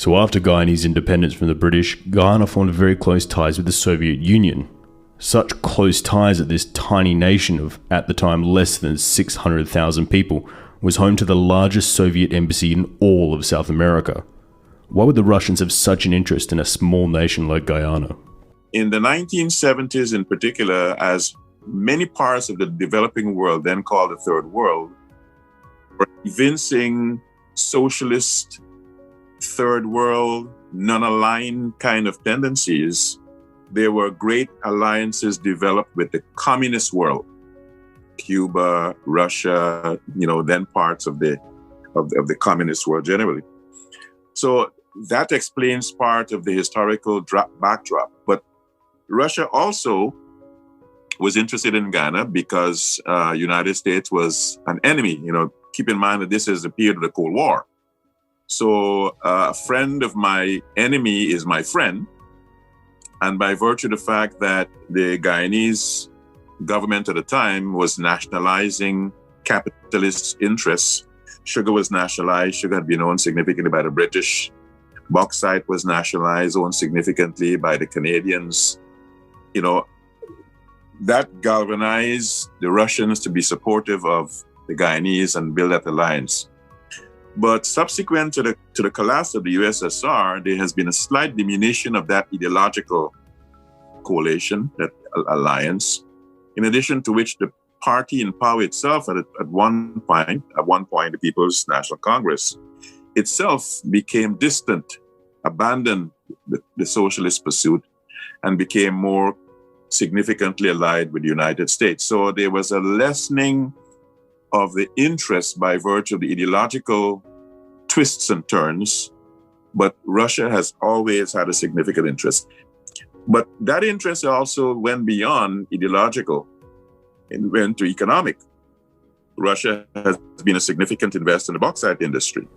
So after Guyanese independence from the British, Guyana formed very close ties with the Soviet Union. Such close ties that this tiny nation of, at the time, less than 600,000 people was home to the largest Soviet embassy in all of South America. Why would the Russians have such an interest in a small nation like Guyana? In the 1970s in particular, as many parts of the developing world, then called the Third World, were evincing socialist, third world, non-aligned kind of tendencies, there were great alliances developed with the communist world, Cuba, Russia, then parts of the communist world generally. So that explains part of the historical backdrop. But Russia also was interested in Guyana because United States was an enemy. Keep in mind that this is the period of the Cold War. So a friend of my enemy is my friend. And by virtue of the fact that the Guyanese government at the time was nationalizing capitalist interests, sugar was nationalized. Sugar had been owned significantly by the British. Bauxite was nationalized, owned significantly by the Canadians. That galvanized the Russians to be supportive of the Guyanese and build that alliance. But subsequent to the collapse of the USSR, there has been a slight diminution of that ideological coalition, that alliance, in addition to which the party in power itself at one point, the People's National Congress, itself became distant, abandoned the socialist pursuit, and became more significantly allied with the United States. So there was a lessening of the interest by virtue of the ideological twists and turns, but Russia has always had a significant interest. But that interest also went beyond ideological and went to economic. Russia has been a significant investor in the bauxite industry.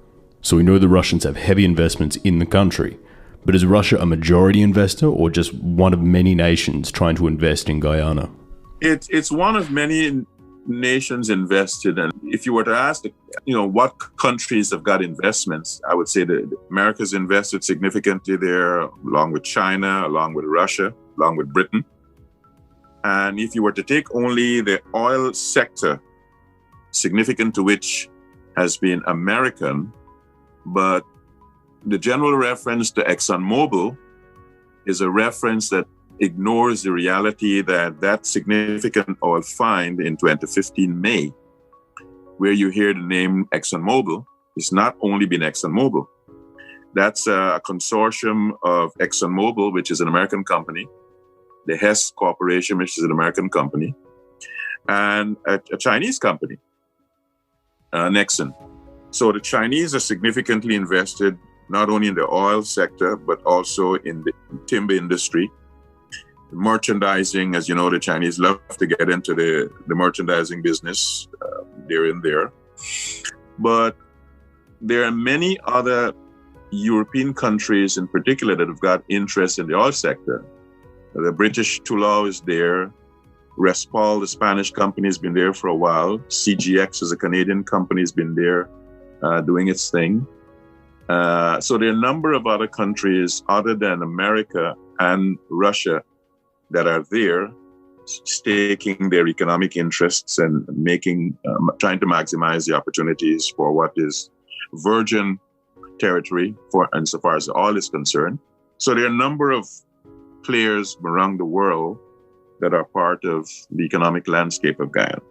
So we know the Russians have heavy investments in the country, but is Russia a majority investor or just one of many nations trying to invest in Guyana? It's one of many nations invested. And if you were to ask, what countries have got investments, I would say that America's invested significantly there, along with China, along with Russia, along with Britain. And if you were to take only the oil sector, significant to which has been American, but the general reference to ExxonMobil is a reference that ignores the reality that significant oil find in 2015 May, where you hear the name ExxonMobil, it's not only been ExxonMobil. That's a consortium of ExxonMobil, which is an American company, the Hess Corporation, which is an American company, and a Chinese company, Nexen. So the Chinese are significantly invested not only in the oil sector, but also in the timber industry. Merchandising, as you know, the Chinese love to get into the merchandising business. They're in there. But there are many other European countries in particular that have got interest in the oil sector. The British Tullow is there. Respal, the Spanish company, has been there for a while. CGX is a Canadian company, has been there doing its thing. So there are a number of other countries other than America and Russia that are there staking their economic interests and trying to maximize the opportunities for what is virgin territory insofar as the oil is concerned. So there are a number of players around the world that are part of the economic landscape of Guyana.